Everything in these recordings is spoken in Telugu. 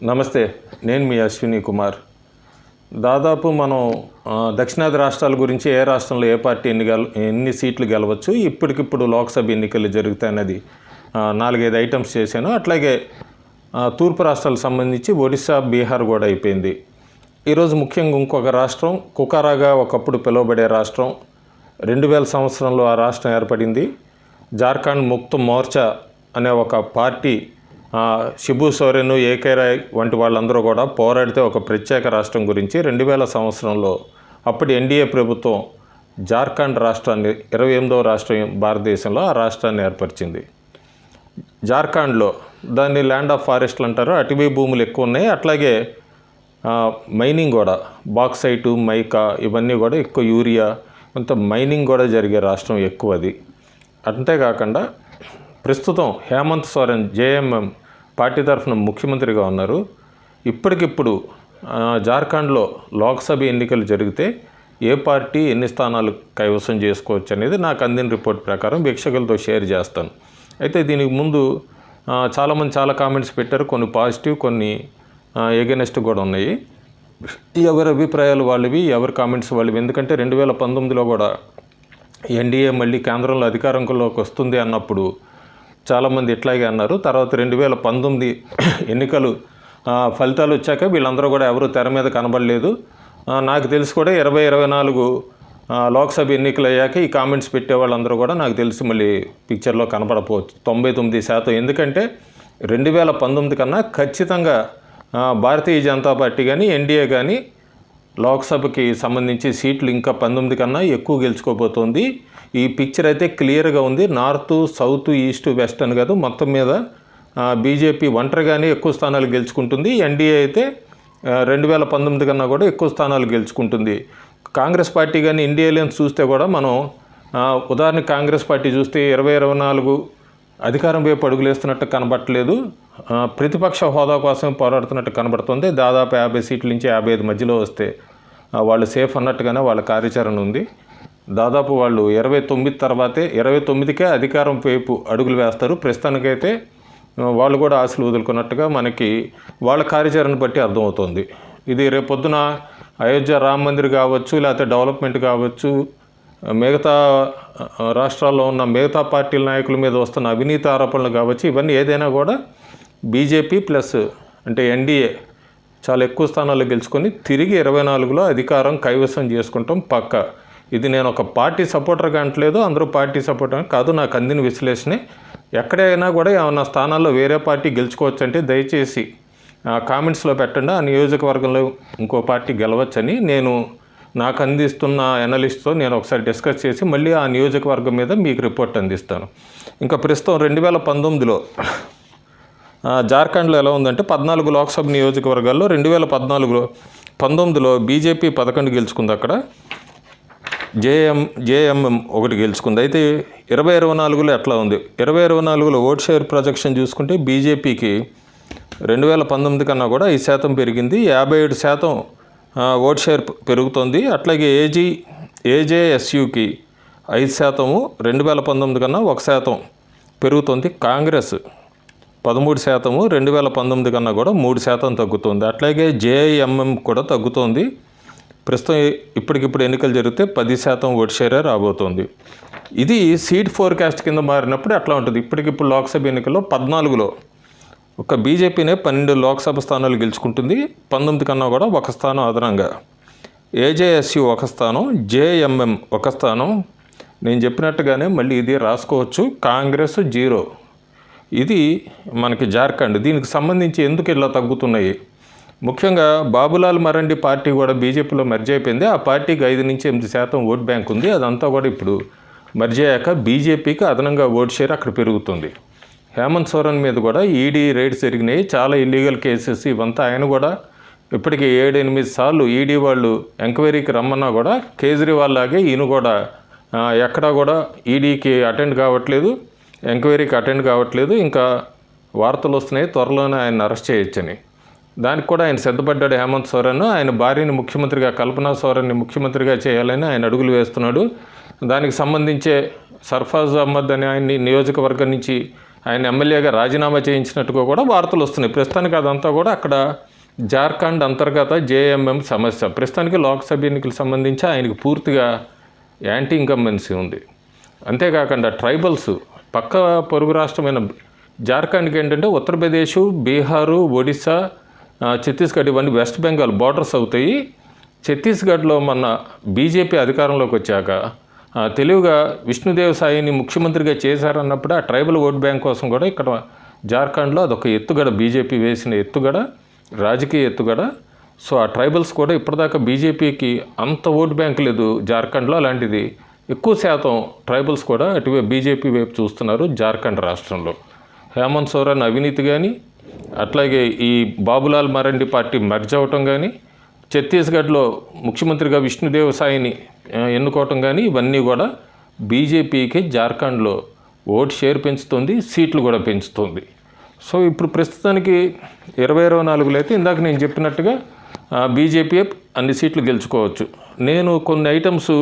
నమస్తే, నేను మీ అశ్విని కుమార్. దాదాపు మనం దక్షిణాది రాష్ట్రాల గురించి ఏ రాష్ట్రంలో ఏ పార్టీ ఎన్ని సీట్లు గెలవచ్చు, ఇప్పటికిప్పుడు లోక్సభ ఎన్నికలు జరుగుతాయన్నది 4-5 ఐటమ్స్ చేశాను. అట్లాగే తూర్పు రాష్ట్రాలకు సంబంధించి ఒడిశా, బీహార్ కూడా అయిపోయింది. ఈరోజు ముఖ్యంగా ఇంకొక రాష్ట్రం, కుకారాగా ఒకప్పుడు పిలువబడే రాష్ట్రం, 2000 సంవత్సరంలో ఆ రాష్ట్రం ఏర్పడింది. జార్ఖండ్ ముక్త్ మోర్చా అనే ఒక పార్టీ, శిబు సోరెన్, ఏకే రాయ్ వంటి వాళ్ళందరూ కూడా పోరాడితే ఒక ప్రత్యేక రాష్ట్రం గురించి 2000 సంవత్సరంలో అప్పటి ఎన్డీఏ ప్రభుత్వం జార్ఖండ్ రాష్ట్రాన్ని, 28వ రాష్ట్రం భారతదేశంలో ఆ రాష్ట్రాన్ని ఏర్పరిచింది. జార్ఖండ్లో దాన్ని ల్యాండ్ ఆఫ్ ఫారెస్ట్లు అంటారు. అటవీ భూములు ఎక్కువ ఉన్నాయి. అట్లాగే మైనింగ్ కూడా, బాక్సైటు, మైకా ఇవన్నీ కూడా ఎక్కువ, యూరియా, కొంత మైనింగ్ కూడా జరిగే రాష్ట్రం ఎక్కువ అది. అంతేకాకుండా ప్రస్తుతం హేమంత్ సోరెన్ జేఎంఎం పార్టీ తరఫున ముఖ్యమంత్రిగా ఉన్నారు. ఇప్పటికిప్పుడు జార్ఖండ్లో లోక్సభ ఎన్నికలు జరిగితే ఏ పార్టీ ఎన్ని స్థానాలు కైవసం చేసుకోవచ్చు అనేది నాకు అందిన రిపోర్ట్ ప్రకారం వీక్షకులతో షేర్ చేస్తాను. అయితే దీనికి ముందు చాలామంది చాలా కామెంట్స్ పెట్టారు. కొన్ని పాజిటివ్, కొన్ని ఎగెనెస్ట్ కూడా ఉన్నాయి. ఎవరి అభిప్రాయాలు వాళ్ళవి, ఎవరి కామెంట్స్ వాళ్ళవి. ఎందుకంటే 2019లో కూడా ఎన్డీఏ మళ్ళీ కేంద్రంలో అధికారంలోకి వస్తుంది అన్నప్పుడు చాలామంది ఇట్లాగే అన్నారు. తర్వాత 2019 ఎన్నికలు ఫలితాలు వచ్చాక వీళ్ళందరూ కూడా ఎవరు తెర మీద కనబడలేదు. నాకు తెలిసి కూడా 2024 లోక్సభ ఎన్నికలు అయ్యాక ఈ కామెంట్స్ పెట్టే వాళ్ళందరూ కూడా నాకు తెలిసి మళ్ళీ పిక్చర్లో కనపడపోవచ్చు 99%. ఎందుకంటే 2019 కన్నా ఖచ్చితంగా భారతీయ జనతా పార్టీ కానీ, ఎన్డీఏ కానీ లోక్సభకి సంబంధించి సీట్లు ఇంకా 19 కన్నా ఎక్కువ గెలుచుకోబోతోంది. ఈ పిక్చర్ అయితే క్లియర్గా ఉంది. నార్త్, సౌత్, ఈస్ట్, వెస్ట్ అని కాదు, మొత్తం మీద బీజేపీ ఒంటరిగానే ఎక్కువ స్థానాలు గెలుచుకుంటుంది. ఎన్డీఏ అయితే 2019 కన్నా కూడా ఎక్కువ స్థానాలు గెలుచుకుంటుంది. కాంగ్రెస్ పార్టీ కానీ, ఇండియా అలయన్స్ చూస్తే కూడా మనం ఉదాహరణకు కాంగ్రెస్ పార్టీ చూస్తే 2024 అధికారం వైపు అడుగులేస్తున్నట్టు కనబడట్లేదు. ప్రతిపక్ష హోదా కోసం పోరాడుతున్నట్టు కనబడుతుంది. దాదాపు 50 సీట్ల నుంచి 55 మధ్యలో వస్తే వాళ్ళు సేఫ్ అన్నట్టుగానే వాళ్ళ కార్యాచరణ ఉంది. దాదాపు వాళ్ళు 29 తర్వాతే 29కే అధికారం వైపు అడుగులు వేస్తారు. ప్రస్తుతానికైతే వాళ్ళు కూడా ఆశలు వదులుకున్నట్టుగా మనకి వాళ్ళ కార్యాచరణ బట్టి అర్థమవుతుంది. ఇది రేపొద్దున అయోధ్య రామ మందిర్ కావచ్చు, లేకపోతే డెవలప్మెంట్ కావచ్చు, మిగతా రాష్ట్రాల్లో ఉన్న మిగతా పార్టీల నాయకుల మీద వస్తున్న అవినీతి ఆరోపణలు కావచ్చు, ఇవన్నీ ఏదైనా కూడా బీజేపీ ప్లస్ అంటే ఎన్డీఏ చాలా ఎక్కువ స్థానాలు గెలుచుకొని తిరిగి 24లో అధికారం కైవసం చేసుకుంటాం పక్క. ఇది నేను ఒక పార్టీ సపోర్టర్గా అంటలేదు, అందరూ పార్టీ సపోర్టర్ కాదు, నాకు అందిన విశ్లేషణే. ఎక్కడైనా కూడా ఏమన్నా స్థానాల్లో వేరే పార్టీ గెలుచుకోవచ్చు అంటే దయచేసి కామెంట్స్లో పెట్టండి. ఆ నియోజకవర్గంలో ఇంకో పార్టీ గెలవచ్చని నాకు అందిస్తున్న ఎనలిస్ట్తో నేను ఒకసారి డిస్కస్ చేసి మళ్ళీ ఆ నియోజకవర్గం మీద మీకు రిపోర్ట్ అందిస్తాను. ఇంకా ప్రస్తుతం 2019లో జార్ఖండ్లో ఎలా ఉందంటే 14 లోక్సభ నియోజకవర్గాల్లో 2019లో బీజేపీ 11 గెలుచుకుంది. అక్కడ జేఎంఎం 1 గెలుచుకుంది. అయితే 2024లో ఎట్లా ఉంది? 2024లో ఓట్ షేర్ ప్రొజెక్షన్ చూసుకుంటే బీజేపీకి 2019 కన్నా కూడా 5% పెరిగింది. 57% ఓట్ షేర్ పెరుగుతుంది. అట్లాగే ఏజేఎస్యూకి 5%, 2019 కన్నా 1% పెరుగుతుంది. కాంగ్రెస్ 13%, 2019 కన్నా కూడా 3% తగ్గుతుంది. అట్లాగే జేఎంఎం కూడా తగ్గుతుంది. ప్రస్తుతం ఇప్పటికిప్పుడు ఎన్నికలు జరిగితే 10% ఓట్ షేరే రాబోతోంది. ఇది సీట్ ఫోర్కాస్ట్ కింద మారినప్పుడు అట్లా ఉంటుంది. ఇప్పటికిప్పుడు లోక్సభ ఎన్నికల్లో 14లో ఒక బీజేపీనే 12 లోక్సభ స్థానాలు గెలుచుకుంటుంది. 19 కన్నా కూడా 1 స్థానం అదనంగా. ఏజేఎస్యు 1 స్థానం, జేఎంఎం 1 స్థానం. నేను చెప్పినట్టుగానే మళ్ళీ ఇది రాసుకోవచ్చు. కాంగ్రెస్ 0. ఇది మనకి జార్ఖండ్. దీనికి సంబంధించి ఎందుకు ఇలా తగ్గుతున్నాయి? ముఖ్యంగా బాబులాల్ మరండి పార్టీ కూడా బీజేపీలో మెర్జ్ అయిపోయింది. ఆ పార్టీకి 5-8% ఓట్ బ్యాంక్ ఉంది. అదంతా కూడా ఇప్పుడు మెర్జ్ అయ్యాక బీజేపీకి అదనంగా ఓట్ షేర్ అక్కడ పెరుగుతుంది. హేమంత్ సోరెన్ మీద కూడా ఈడీ రైడ్స్ జరిగినాయి. చాలా ఇల్లీగల్ కేసెస్ ఇవంతా. ఆయన కూడా ఇప్పటికీ 7-8 సార్లు ఈడీ వాళ్ళు ఎంక్వైరీకి రమ్మన్నా కూడా కేజ్రీవాల్ లాగే ఈయన కూడా ఎక్కడా కూడా ఈడీకి అటెండ్ కావట్లేదు, ఎంక్వైరీకి అటెండ్ కావట్లేదు. ఇంకా వార్తలు వస్తున్నాయి త్వరలోనే ఆయన అరెస్ట్ చేయొచ్చని. దానికి కూడా ఆయన సిద్ధపడ్డాడు హేమంత్ సోరెన్. ఆయన భార్యని ముఖ్యమంత్రిగా, కల్పనా సోరెన్ని ముఖ్యమంత్రిగా చేయాలని ఆయన అడుగులు వేస్తున్నాడు. దానికి సంబంధించే సర్ఫాజ్ అహ్మద్ అని ఆయన్ని నియోజకవర్గం నుంచి ఆయన ఎమ్మెల్యేగా రాజీనామా చేయించినట్టుగా కూడా వార్తలు వస్తున్నాయి. ప్రస్తుతానికి అదంతా కూడా అక్కడ జార్ఖండ్ అంతర్గత జేఎంఎం సమస్య. ప్రస్తుతానికి లోక్సభ ఎన్నికలకు సంబంధించి ఆయనకు పూర్తిగా యాంటీ ఇన్కంబెన్సీ ఉంది. అంతేకాకుండా ట్రైబల్స్ పక్క పొరుగు రాష్ట్రమైన జార్ఖండ్కి ఏంటంటే ఉత్తరప్రదేశ్, బీహారు, ఒడిశా, ఛత్తీస్గఢ్ ఇవన్నీ వెస్ట్ బెంగాల్ బార్డర్స్ అవుతాయి. ఛత్తీస్గఢ్లో మొన్న బీజేపీ అధికారంలోకి వచ్చాక తెలివిగా విష్ణుదేవ్ సాయిని ముఖ్యమంత్రిగా చేశారన్నప్పుడు ఆ ట్రైబల్ ఓట్ బ్యాంక్ కోసం కూడా ఇక్కడ జార్ఖండ్లో అదొక ఎత్తుగడ, బీజేపీ వేసిన ఎత్తుగడ, రాజకీయ ఎత్తుగడ. సో ఆ ట్రైబల్స్ కూడా ఇప్పటిదాకా బీజేపీకి అంత ఓట్ బ్యాంక్ లేదు జార్ఖండ్లో, అలాంటిది ఎక్కువ శాతం ట్రైబల్స్ కూడా అటువైపు బీజేపీ వైపు చూస్తున్నారు జార్ఖండ్ రాష్ట్రంలో. హేమంత్ సోరెన్ అవినీతి కానీ, అట్లాగే ఈ బాబులాల్ మరండి పార్టీ మెర్జ్ అవ్వటం కానీ, ఛత్తీస్గఢ్లో ముఖ్యమంత్రిగా విష్ణుదేవ్ సాయిని ఎన్నుకోవటం కానీ, ఇవన్నీ కూడా బీజేపీకి జార్ఖండ్లో ఓటు షేర్ పెంచుతుంది, సీట్లు కూడా పెంచుతుంది. సో ఇప్పుడు ప్రస్తుతానికి 2024లో అయితే ఇందాక నేను చెప్పినట్టుగా బీజేపీ అన్ని సీట్లు గెలుచుకోవచ్చు. నేను కొన్ని ఐటమ్స్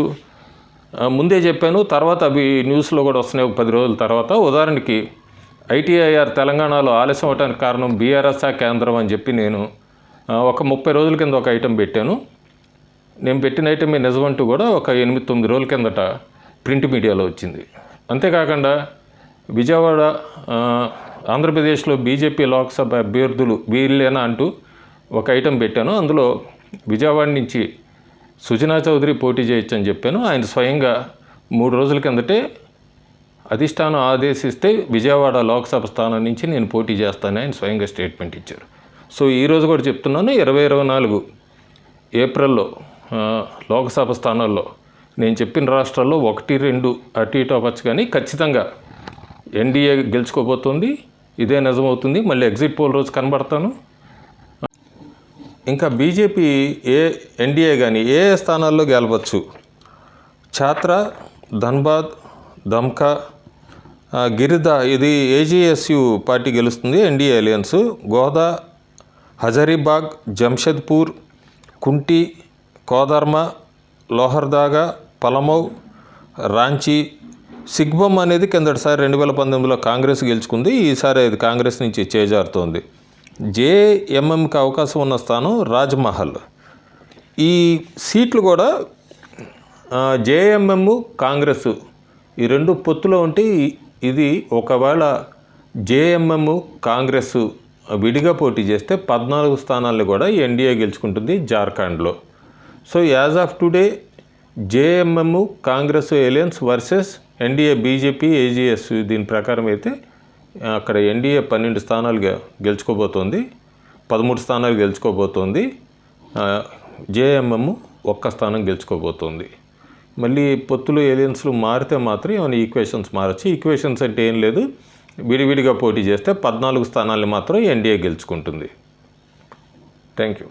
ముందే చెప్పాను, తర్వాత అవి న్యూస్లో కూడా వస్తున్నాయి 10 రోజుల తర్వాత. ఉదాహరణకి ఐటీఐఆర్ తెలంగాణలో ఆలస్యం అవడానికి కారణం బీఆర్ఎస్ కేంద్రం అని చెప్పి నేను ఒక 30 రోజుల కింద ఒక ఐటెం పెట్టాను. నేను పెట్టిన ఐటమే నిజమంటూ కూడా ఒక 8-9 రోజుల కిందట ప్రింట్ మీడియాలో వచ్చింది. అంతేకాకుండా విజయవాడ ఆంధ్రప్రదేశ్లో బీజేపీ లోక్సభ అభ్యర్థులు వీళ్ళేనా అంటూ ఒక ఐటెం పెట్టాను. అందులో విజయవాడ నుంచి సుజనా చౌదరి పోటీ చేయొచ్చు అని చెప్పాను. ఆయన స్వయంగా 3 రోజుల కిందటే అధిష్టానం ఆదేశిస్తే విజయవాడ లోక్సభ స్థానం నుంచి నేను పోటీ చేస్తానని ఆయన స్వయంగా స్టేట్మెంట్ ఇచ్చారు. సో ఈరోజు కూడా చెప్తున్నాను, 2024 ఏప్రిల్లో లోక్సభ స్థానాల్లో నేను చెప్పిన రాష్ట్రాల్లో 1-2 అటు ఇటు అవ్వచ్చు, కానీ ఖచ్చితంగా ఎన్డీఏ గెలుచుకోబోతుంది. ఇదే నిజమవుతుంది. మళ్ళీ ఎగ్జిట్ పోల్ రోజు కనబడతాను. ఇంకా బీజేపీ ఎన్డీఏ కానీ ఏ స్థానాల్లో గెలవచ్చు? ఛాత్రా, ధన్బాద్, దమ్కా, గిరిదా ఇది ఏజీఎస్యు పార్టీ గెలుస్తుంది, ఎన్డీఏ అలయన్స్. గోదా, హజరీబాగ్, జంషెద్పూర్, కుంటి, కోదర్మా, లోహర్దాగా, పలమౌ, రాంచీ. సిగ్బమ్ అనేది కిందటిసారి 2019లో కాంగ్రెస్ గెలుచుకుంది, ఈసారి అది కాంగ్రెస్ నుంచి చేజారుతోంది. జేఎంఎంకి అవకాశం ఉన్న స్థానం రాజ్మహల్. ఈ సీట్లు కూడా జేఎంఎం, కాంగ్రెస్ ఈ రెండు పొత్తులో ఉంటే ఇది ఒకవేళ జేఎంఎం, కాంగ్రెస్ విడిగా పోటీ చేస్తే 14 స్థానాలను కూడా ఎన్డీఏ గెలుచుకుంటుంది జార్ఖండ్లో. So as of today JMM, Congress alliance versus NDA BJP AGS. దీని ప్రకారం అయితే అక్కడ ఎన్డీఏ 12 స్థానాలు గెలుచుకోబోతోంది, 13 స్థానాలు గెలుచుకోబోతోంది. జేఎంఎం 1 స్థానం గెలుచుకోబోతోంది. మళ్ళీ పొత్తులు ఎలియన్స్లు మారితే మాత్రం ఏమైనా ఈక్వేషన్స్ మారచ్చు. ఈక్వేషన్స్ అంటే ఏం లేదు, విడివిడిగా పోటీ చేస్తే 14 స్థానాలను మాత్రం ఎన్డీఏ గెలుచుకుంటుంది. Thank you.